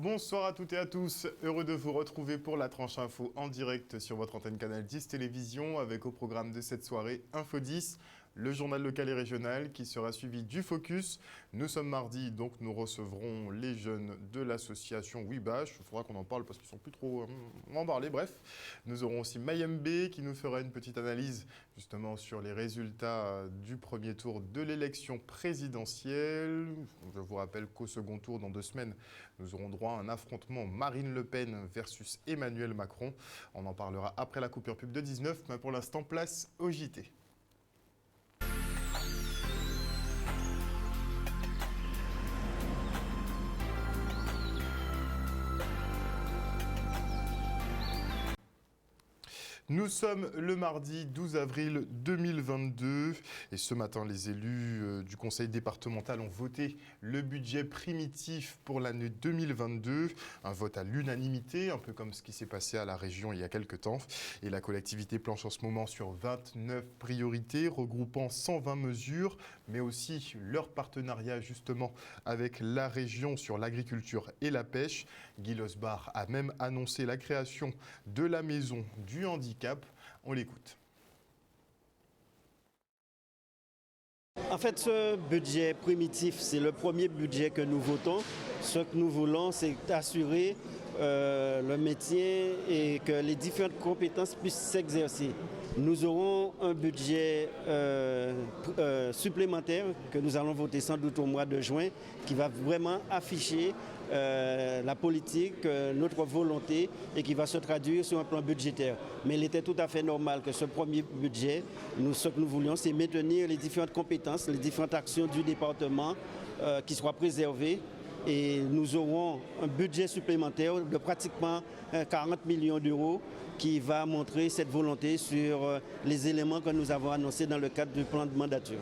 Bonsoir à toutes et à tous, heureux de vous retrouver pour la tranche info en direct sur votre antenne Canal 10 Télévision avec au programme de cette soirée Info 10, le journal local et régional qui sera suivi du Focus. Nous sommes mardi, donc nous recevrons les jeunes de l'association Wibash. Il faudra qu'on en parle parce qu'ils sont plus trop... On va en parler, bref. Nous aurons aussi Mayembe qui nous fera une petite analyse justement sur les résultats du premier tour de l'élection présidentielle. Je vous rappelle qu'au second tour, dans 2 semaines, nous aurons droit à un affrontement Marine Le Pen versus Emmanuel Macron. On en parlera après la coupure pub de 19, mais pour l'instant, place au JT. Nous sommes le mardi 12 avril 2022 et ce matin, les élus du conseil départemental ont voté le budget primitif pour l'année 2022. Un vote à l'unanimité, un peu comme ce qui s'est passé à la région il y a quelques temps. Et la collectivité planche en ce moment sur 29 priorités regroupant 120 mesures, mais aussi leur partenariat justement avec la région sur l'agriculture et la pêche. Guy Losbar a même annoncé la création de la maison du handicap. On l'écoute. En fait, ce budget primitif, c'est le premier budget que nous votons. Ce que nous voulons, c'est assurer le métier et que les différentes compétences puissent s'exercer. Nous aurons un budget supplémentaire que nous allons voter sans doute au mois de juin, qui va vraiment afficher la politique, notre volonté et qui va se traduire sur un plan budgétaire. Mais il était tout à fait normal que ce premier budget, ce que nous voulions, c'est maintenir les différentes compétences, les différentes actions du département qui soient préservées. Et nous aurons un budget supplémentaire de pratiquement 40 millions d'euros qui va montrer cette volonté sur les éléments que nous avons annoncés dans le cadre du plan de mandature.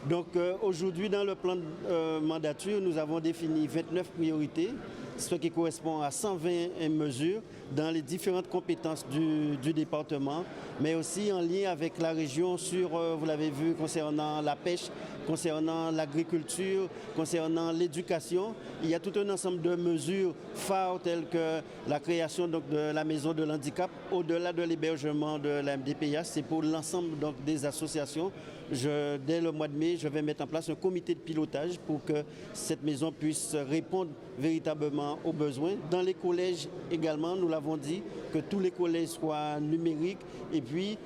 Donc aujourd'hui, dans le plan de mandature, nous avons défini 29 priorités, ce qui correspond à 120 mesures dans les différentes compétences du département, mais aussi en lien avec la région sur, vous l'avez vu, concernant la pêche, concernant l'agriculture, concernant l'éducation. Il y a tout un ensemble de mesures phares telles que la création donc, de la maison de l'handicap. Au-delà de l'hébergement de la MDPH, c'est pour l'ensemble donc, des associations. Dès le mois de mai, je vais mettre en place un comité de pilotage pour que cette maison puisse répondre véritablement aux besoins. Dans les collèges également, nous l'avons dit, que tous les collèges soient numériques et puis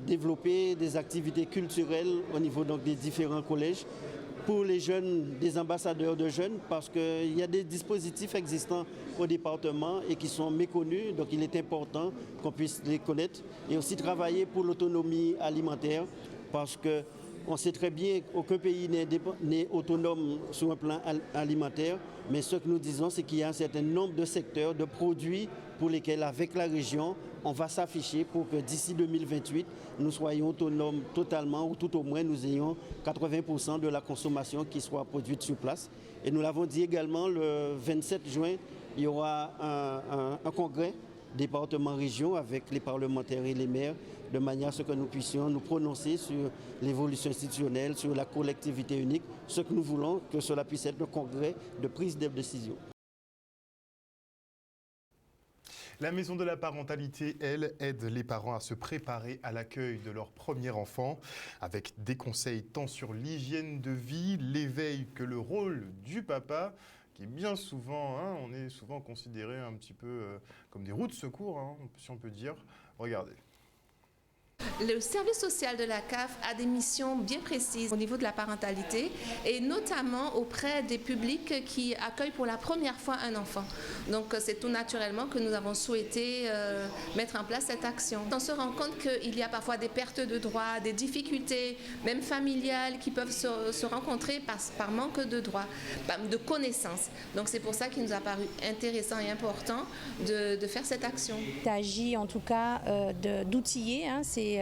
développer des activités culturelles au niveau donc, des différents collèges. Pour les jeunes, des ambassadeurs de jeunes, parce qu'il y a des dispositifs existants au département et qui sont méconnus, donc il est important qu'on puisse les connaître et aussi travailler pour l'autonomie alimentaire, parce qu'on sait très bien qu'aucun pays n'est autonome sur un plan alimentaire, mais ce que nous disons, c'est qu'il y a un certain nombre de secteurs, de produits pour lesquels, avec la région, on va s'afficher pour que d'ici 2028, nous soyons autonomes totalement, ou tout au moins nous ayons 80% de la consommation qui soit produite sur place. Et nous l'avons dit également, le 27 juin, il y aura un congrès département-région avec les parlementaires et les maires, de manière à ce que nous puissions nous prononcer sur l'évolution institutionnelle, sur la collectivité unique, ce que nous voulons, que cela puisse être le congrès de prise de décision. La maison de la parentalité, elle, aide les parents à se préparer à l'accueil de leur premier enfant, avec des conseils tant sur l'hygiène de vie, l'éveil que le rôle du papa, qui est bien souvent, on est souvent considéré un petit peu comme des roues de secours, si on peut dire. Regardez. Le service social de la CAF a des missions bien précises au niveau de la parentalité et notamment auprès des publics qui accueillent pour la première fois un enfant. Donc c'est tout naturellement que nous avons souhaité mettre en place cette action. On se rend compte qu'il y a parfois des pertes de droits, des difficultés, même familiales, qui peuvent se rencontrer par manque de droits, de connaissances. Donc c'est pour ça qu'il nous a paru intéressant et important de faire cette action. Il s'agit en tout cas d'outiller ces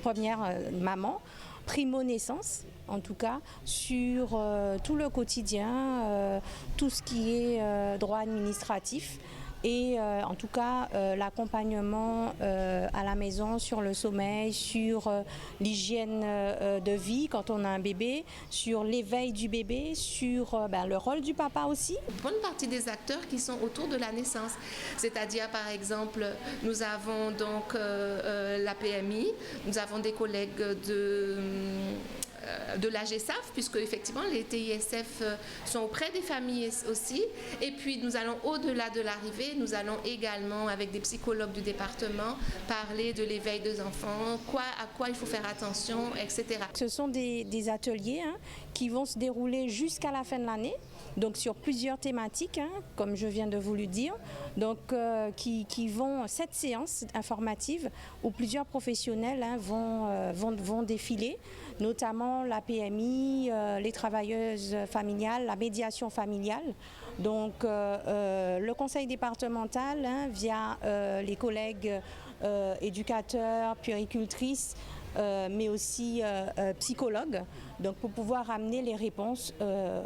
premières mamans, primo-naissance en tout cas, sur tout le quotidien, tout ce qui est droit administratif, et en tout cas l'accompagnement à la maison sur le sommeil, sur l'hygiène de vie quand on a un bébé, sur l'éveil du bébé, sur le rôle du papa aussi. Une bonne partie des acteurs qui sont autour de la naissance, c'est-à-dire par exemple nous avons donc la PMI, nous avons des collègues de la GESAF, puisque effectivement les TISF sont auprès des familles aussi, et puis nous allons au-delà de l'arrivée, nous allons également avec des psychologues du département parler de l'éveil des enfants, à quoi il faut faire attention, etc. Ce sont des ateliers qui vont se dérouler jusqu'à la fin de l'année, donc sur plusieurs thématiques, comme je viens de vous le dire, donc qui vont, 7 séances informatives où plusieurs professionnels vont défiler, notamment la PMI, les travailleuses familiales, la médiation familiale. Donc le conseil départemental via les collègues éducateurs, puéricultrices, mais aussi psychologues, donc pour pouvoir amener les réponses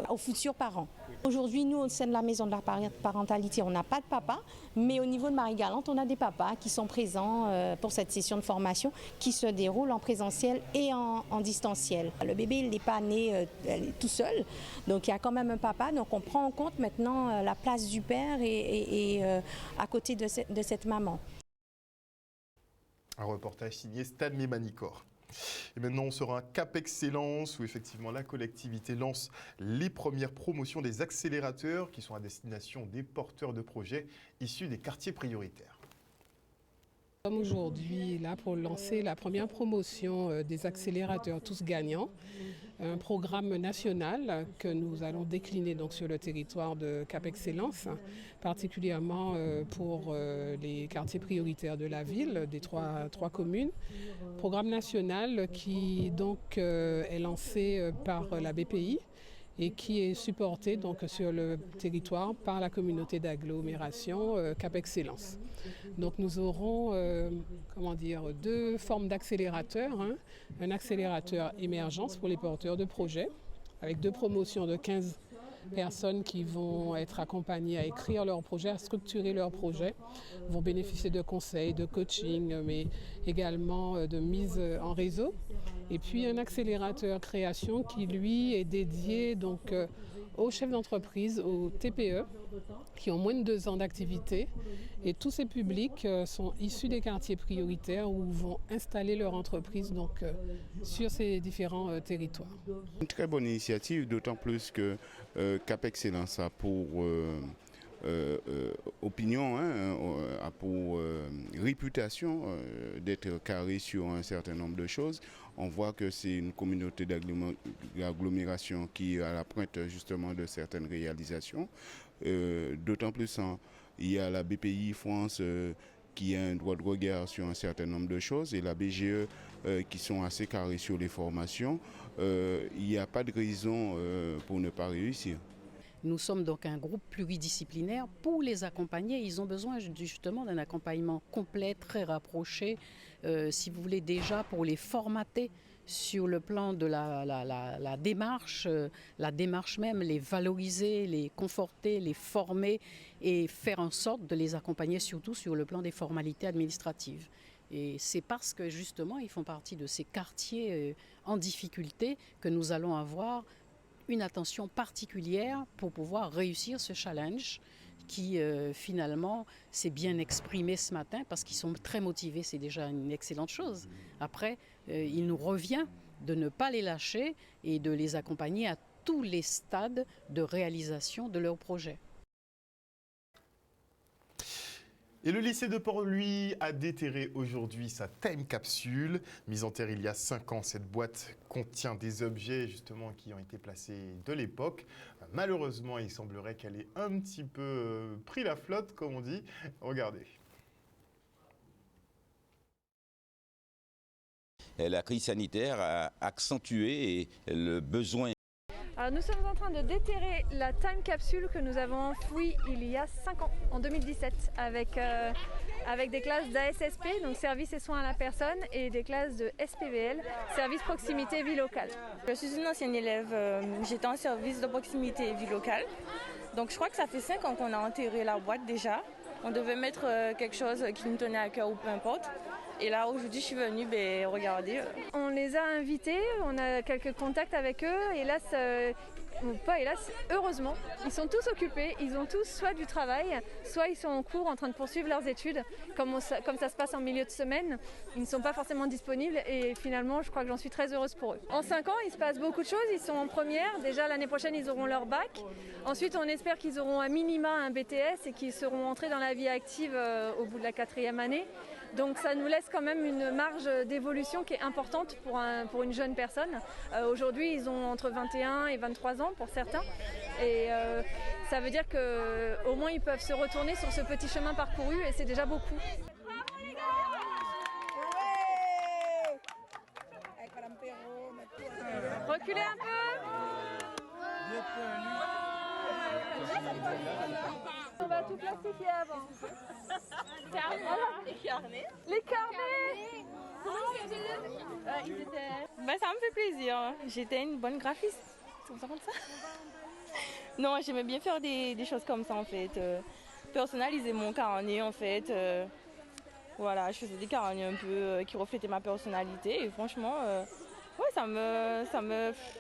aux futurs parents. Aujourd'hui, nous, au sein de la maison de la parentalité, on n'a pas de papa, mais au niveau de Marie-Galante, on a des papas qui sont présents pour cette session de formation qui se déroule en présentiel et en distanciel. Le bébé, il n'est pas né tout seul, donc il y a quand même un papa, donc on prend en compte maintenant la place du père et à côté de cette maman. Un reportage signé Stanley Manicor. Et maintenant, on sera un Cap Excellence où effectivement la collectivité lance les premières promotions des accélérateurs qui sont à destination des porteurs de projets issus des quartiers prioritaires. Nous sommes aujourd'hui là pour lancer la première promotion des accélérateurs tous gagnants, un programme national que nous allons décliner donc sur le territoire de Cap Excellence, particulièrement pour les quartiers prioritaires de la ville, des trois communes. Programme national qui donc est lancé par la BPI et qui est supporté donc sur le territoire par la communauté d'agglomération Cap Excellence. Donc nous aurons deux formes d'accélérateurs, un accélérateur émergence pour les porteurs de projets avec 2 promotions de 15 personnes qui vont être accompagnées à écrire leur projet, à structurer leur projet, vont bénéficier de conseils, de coaching, mais également de mise en réseau. Et puis un accélérateur création qui lui est dédié donc aux chefs d'entreprise, aux TPE, qui ont moins de 2 ans d'activité. Et tous ces publics sont issus des quartiers prioritaires où vont installer leur entreprise donc, sur ces différents territoires. Une très bonne initiative, d'autant plus que Cap Excellence a pour opinion, a pour réputation d'être carré sur un certain nombre de choses. On voit que c'est une communauté d'agglomération qui est à la pointe justement de certaines réalisations. D'autant plus, il y a la BPI France qui a un droit de regard sur un certain nombre de choses et la BGE qui sont assez carrés sur les formations. Il n'y a pas de raison pour ne pas réussir. Nous sommes donc un groupe pluridisciplinaire. Pour les accompagner, ils ont besoin justement d'un accompagnement complet, très rapproché, si vous voulez déjà pour les formater sur le plan de la démarche même, les valoriser, les conforter, les former et faire en sorte de les accompagner surtout sur le plan des formalités administratives. Et c'est parce que justement ils font partie de ces quartiers en difficulté que nous allons avoir une attention particulière pour pouvoir réussir ce challenge qui finalement s'est bien exprimé ce matin parce qu'ils sont très motivés, c'est déjà une excellente chose. Après, il nous revient de ne pas les lâcher et de les accompagner à tous les stades de réalisation de leur projet. Et le lycée de Port-Louis a déterré aujourd'hui sa time capsule. Mise en terre il y a 5 ans, cette boîte contient des objets justement qui ont été placés de l'époque. Malheureusement, il semblerait qu'elle ait un petit peu pris la flotte, comme on dit. Regardez. La crise sanitaire a accentué le besoin. Alors nous sommes en train de déterrer la time capsule que nous avons enfouie il y a 5 ans, en 2017, avec des classes d'ASSP, donc services et soins à la personne, et des classes de SPVL, service proximité vie locale. Je suis une ancienne élève, j'étais en service de proximité vie locale, donc je crois que ça fait 5 ans qu'on a enterré la boîte déjà. On devait mettre quelque chose qui nous tenait à cœur ou peu importe. Et là, aujourd'hui, je suis venue, regardez. On les a invités, on a quelques contacts avec eux. Hélas, pas hélas, heureusement, ils sont tous occupés. Ils ont tous soit du travail, soit ils sont en cours en train de poursuivre leurs études. Comme ça se passe en milieu de semaine, ils ne sont pas forcément disponibles. Et finalement, je crois que j'en suis très heureuse pour eux. En 5 ans, il se passe beaucoup de choses. Ils sont en première. Déjà, l'année prochaine, ils auront leur bac. Ensuite, on espère qu'ils auront à minima un BTS et qu'ils seront entrés dans la vie active au bout de la 4e année. Donc ça nous laisse quand même une marge d'évolution qui est importante pour une jeune personne. Aujourd'hui, ils ont entre 21 et 23 ans pour certains. Et ça veut dire qu'au moins, ils peuvent se retourner sur ce petit chemin parcouru et c'est déjà beaucoup. Reculez un peu. On va tout plastifier avant. Les carnets. Les carnets. Ça me fait plaisir. J'étais une bonne graphiste. C'est comme ça. Non, j'aimais bien faire des choses comme ça en fait. Personnaliser mon carnet en fait. Voilà, je faisais des carnets un peu qui reflétaient ma personnalité et franchement,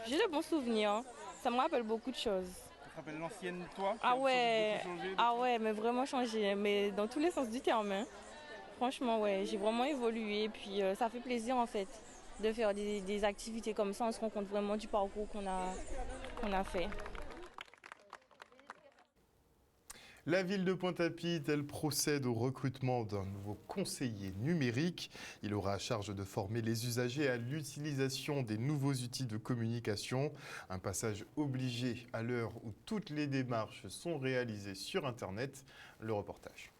j'ai de bons souvenirs. Ça me rappelle beaucoup de choses. Ça te rappelle l'ancienne toi? Ah ouais, mais vraiment changé, mais dans tous les sens du terme. Hein. Franchement, ouais, j'ai vraiment évolué et puis ça fait plaisir en fait de faire des activités comme ça. On se rend compte vraiment du parcours qu'on a fait. La ville de Pointe-à-Pitre, elle procède au recrutement d'un nouveau conseiller numérique. Il aura à charge de former les usagers à l'utilisation des nouveaux outils de communication. Un passage obligé à l'heure où toutes les démarches sont réalisées sur Internet. Le reportage.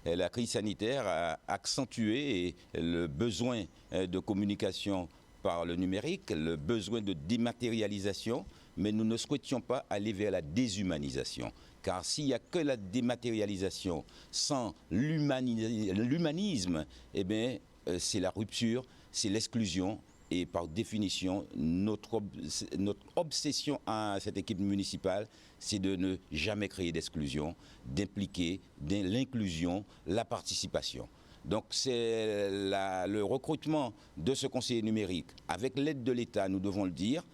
La crise sanitaire a accentué le besoin de communication par le numérique, le besoin de dématérialisation, mais nous ne souhaitions pas aller vers la déshumanisation. Car s'il n'y a que la dématérialisation sans l'humanisme, eh bien, c'est la rupture, c'est l'exclusion. Et par définition, notre obsession à cette équipe municipale, c'est de ne jamais créer d'exclusion, d'impliquer l'inclusion, la participation. Donc c'est le recrutement de ce conseiller numérique, avec l'aide de l'État, nous devons le dire,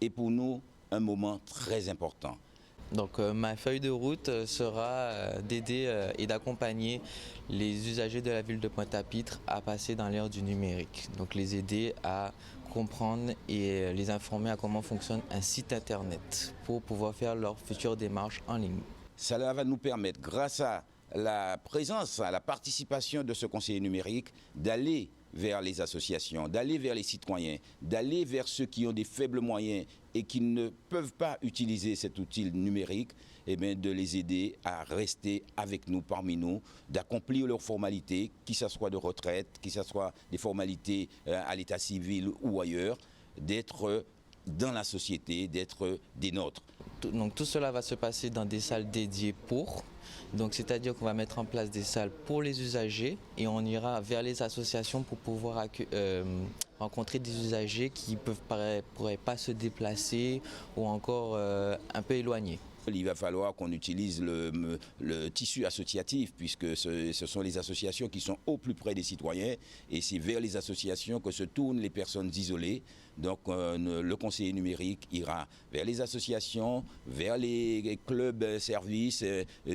est pour nous un moment très important. Donc ma feuille de route sera d'aider et d'accompagner les usagers de la ville de Pointe-à-Pitre à passer dans l'ère du numérique. Donc les aider à comprendre et les informer à comment fonctionne un site internet pour pouvoir faire leurs futures démarches en ligne. Cela va nous permettre, grâce à la présence, à la participation de ce conseiller numérique, d'aller vers les associations, d'aller vers les citoyens, d'aller vers ceux qui ont des faibles moyens et qui ne peuvent pas utiliser cet outil numérique, eh bien, de les aider à rester avec nous, parmi nous, d'accomplir leurs formalités, qu'il soit de retraite, qu'il soit des formalités à l'état civil ou ailleurs, d'être dans la société, d'être des nôtres. Donc tout cela va se passer dans des salles dédiées pour. Donc c'est-à-dire qu'on va mettre en place des salles pour les usagers et on ira vers les associations pour pouvoir rencontrer des usagers qui pourraient pas se déplacer ou encore un peu éloignés. Il va falloir qu'on utilise le tissu associatif puisque ce sont les associations qui sont au plus près des citoyens et c'est vers les associations que se tournent les personnes isolées. Donc le conseiller numérique ira vers les associations, vers les clubs services,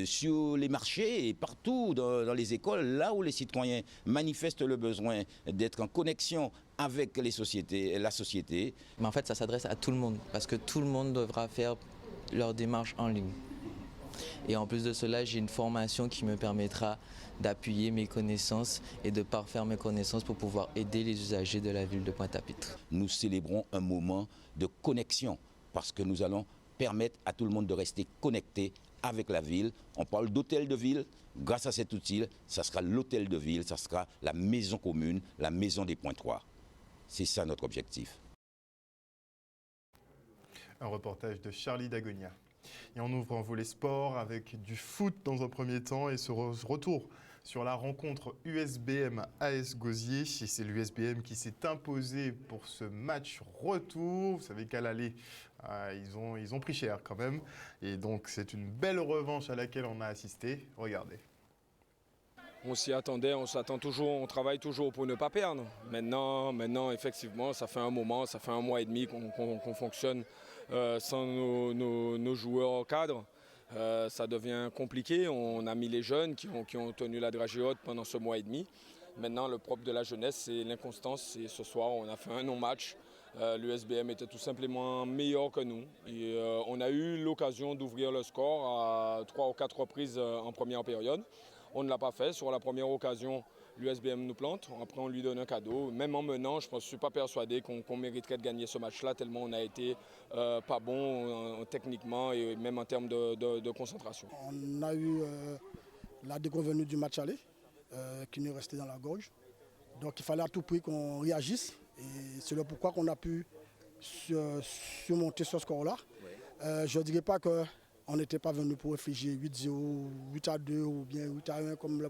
sur les marchés et partout dans les écoles, là où les citoyens manifestent le besoin d'être en connexion avec la société. Mais en fait, ça s'adresse à tout le monde parce que tout le monde devra faire leur démarche en ligne. Et en plus de cela, j'ai une formation qui me permettra d'appuyer mes connaissances et de parfaire mes connaissances pour pouvoir aider les usagers de la ville de Pointe-à-Pitre. Nous célébrons un moment de connexion parce que nous allons permettre à tout le monde de rester connecté avec la ville. On parle d'hôtel de ville. Grâce à cet outil, ça sera l'hôtel de ville, ça sera la maison commune, la maison des Pointoirs. C'est ça notre objectif. Un reportage de Charlie Dagonia. Et on ouvre un volet sport avec du foot dans un premier temps et ce retour sur la rencontre USBM AS Gosier. Et c'est l'USBM qui s'est imposé pour ce match retour. Vous savez qu'à l'aller, ils ont pris cher quand même. Et donc c'est une belle revanche à laquelle on a assisté. Regardez. On s'y attendait, on s'attend toujours, on travaille toujours pour ne pas perdre. Maintenant, effectivement, ça fait un moment, ça fait 1 mois et demi qu'on fonctionne sans nos joueurs au cadre. Ça devient compliqué. On a mis les jeunes qui ont tenu la dragée haute pendant ce mois et demi. Maintenant, le propre de la jeunesse, c'est l'inconstance. Et ce soir, on a fait un non-match. L'USBM était tout simplement meilleur que nous. Et, on a eu l'occasion d'ouvrir le score à 3 ou 4 reprises en première période. On ne l'a pas fait. Sur la première occasion, l'USBM nous plante. Après, on lui donne un cadeau. Même en menant, je ne suis pas persuadé qu'on mériterait de gagner ce match-là, tellement on a été pas bon techniquement et même en termes de concentration. On a eu la déconvenue du match aller qui nous restait dans la gorge. Donc il fallait à tout prix qu'on réagisse. Et c'est le pourquoi qu'on a pu surmonter ce score-là. Je ne dirais pas que on n'était pas venu pour réfléchir 8-0, 8-2 ou bien 8-1 comme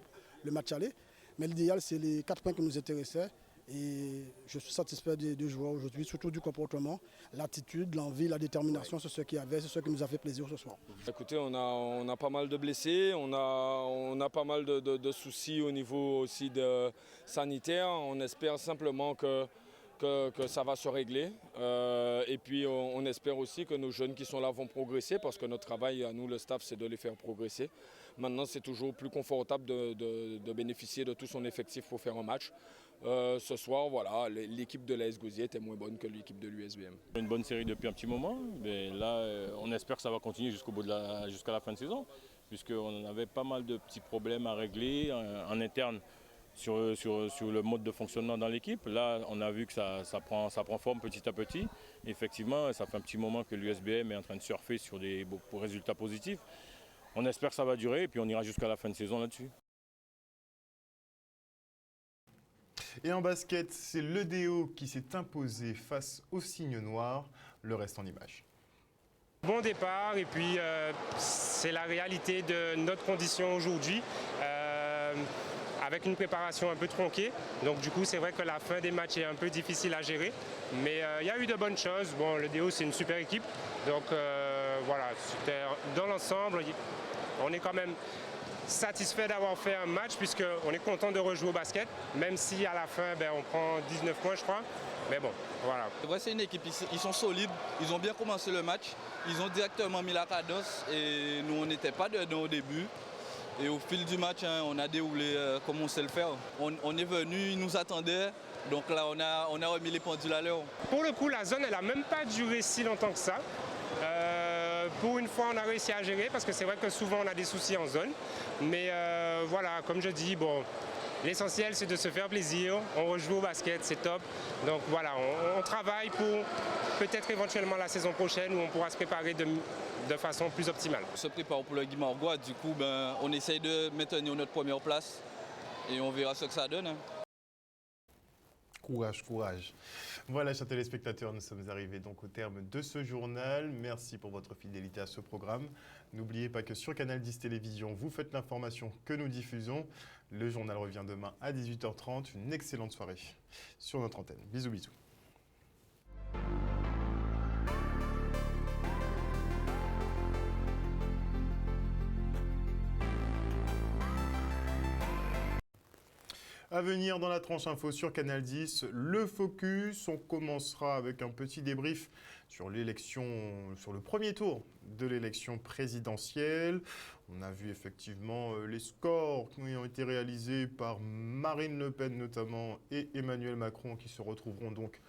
le match aller. Mais l'idéal, c'est les 4 points qui nous intéressaient. Et je suis satisfait des joueurs aujourd'hui, surtout du comportement, l'attitude, l'envie, la détermination. C'est ce qu'il y avait, c'est ce qui nous a fait plaisir ce soir. Écoutez, on a pas mal de blessés, on a pas mal de soucis au niveau aussi sanitaire. On espère simplement que ça va se régler. Et puis on espère aussi que nos jeunes qui sont là vont progresser parce que notre travail à nous, le staff, c'est de les faire progresser. Maintenant, c'est toujours plus confortable de bénéficier de tout son effectif pour faire un match. Ce soir, voilà, l'équipe de l'AS Gosier était moins bonne que l'équipe de l'USBM. Une bonne série depuis un petit moment, mais là, on espère que ça va continuer jusqu'à la fin de saison, puisqu'on avait pas mal de petits problèmes à régler en interne. Sur le mode de fonctionnement dans l'équipe. Là, on a vu que ça prend forme petit à petit. Effectivement, ça fait un petit moment que l'USBM est en train de surfer sur des résultats positifs. On espère que ça va durer et puis on ira jusqu'à la fin de saison là-dessus. Et en basket, c'est l'EDO qui s'est imposé face au Cygne Noir. Le reste en images. Bon départ et puis c'est la réalité de notre condition aujourd'hui. Avec une préparation un peu tronquée. Donc du coup, c'est vrai que la fin des matchs est un peu difficile à gérer. Mais il y a eu de bonnes choses. Bon, le DO, c'est une super équipe. Donc voilà, dans l'ensemble, on est quand même satisfait d'avoir fait un match puisqu'on est content de rejouer au basket. Même si à la fin, on prend 19 points, je crois. Mais bon, voilà. C'est vrai, c'est une équipe, ils sont solides. Ils ont bien commencé le match. Ils ont directement mis la cadence et nous, on n'était pas dedans au début. Et au fil du match, on a déroulé comme on sait le faire. On est venu, ils nous attendaient, donc là on a remis les pendules à l'heure. Pour le coup, la zone, elle n'a même pas duré si longtemps que ça. Pour une fois, on a réussi à gérer, parce que c'est vrai que souvent on a des soucis en zone. Mais voilà, comme je dis, bon, l'essentiel c'est de se faire plaisir. On rejoue au basket, c'est top. Donc voilà, on travaille pour peut-être éventuellement la saison prochaine où on pourra se préparer de façon plus optimale. On se prépare pour le Guy Margois, du coup on essaye de maintenir notre première place et on verra ce que ça donne. Courage, courage. Voilà, chers téléspectateurs, nous sommes arrivés donc au terme de ce journal. Merci pour votre fidélité à ce programme. N'oubliez pas que sur Canal 10 Télévision, vous faites l'information que nous diffusons. Le journal revient demain à 18h30. Une excellente soirée sur notre antenne. Bisous, bisous. À venir dans la tranche info sur Canal 10, le focus. On commencera avec un petit débrief sur l'élection, sur le premier tour de l'élection présidentielle. On a vu effectivement les scores qui ont été réalisés par Marine Le Pen notamment et Emmanuel Macron qui se retrouveront donc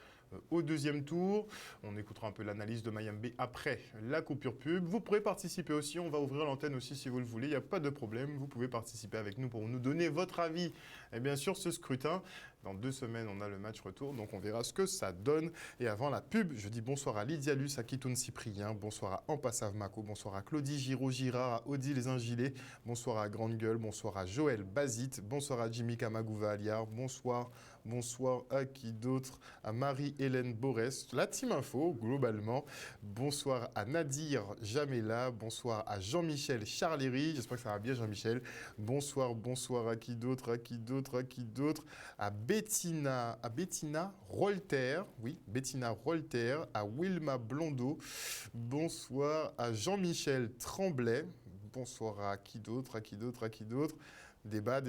au deuxième tour. On écoutera un peu l'analyse de Mayambe après la coupure pub. Vous pourrez participer aussi, on va ouvrir l'antenne aussi si vous le voulez, il n'y a pas de problème. Vous pouvez participer avec nous pour nous donner votre avis et bien sûr ce scrutin. Dans 2 semaines, on a le match retour, donc on verra ce que ça donne. Et avant la pub, je dis bonsoir à Lydia Luce, à Kitoun Cyprien, bonsoir à Ampasav Mako, bonsoir à Claudie Giraud-Girard, à Odile Les Ingilés, bonsoir à Grande Gueule, bonsoir à Joël Bazit, bonsoir à Jimmy Kamagouva Aliar, bonsoir à qui d'autre, à Marie-Hélène Borès, la Team Info, globalement. Bonsoir à Nadir Jamela, bonsoir à Jean-Michel Charléry, j'espère que ça va bien Jean-Michel. Bonsoir à qui d'autre, à Bettina Rolter, oui, Bettina Rolter, à Wilma Blondeau, bonsoir à Jean-Michel Tremblay, bonsoir à qui d'autre, débat.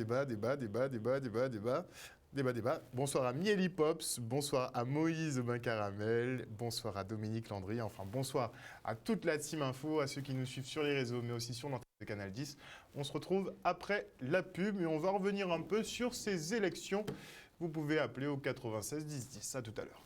Bonsoir à Mieli Pops, bonsoir à Moïse Aubin Caramel, bonsoir à Dominique Landry, enfin bonsoir à toute la Team Info, à ceux qui nous suivent sur les réseaux, mais aussi sur l'antenne de Canal 10. On se retrouve après la pub et on va revenir un peu sur ces élections. Vous pouvez appeler au 96 10 10. À tout à l'heure.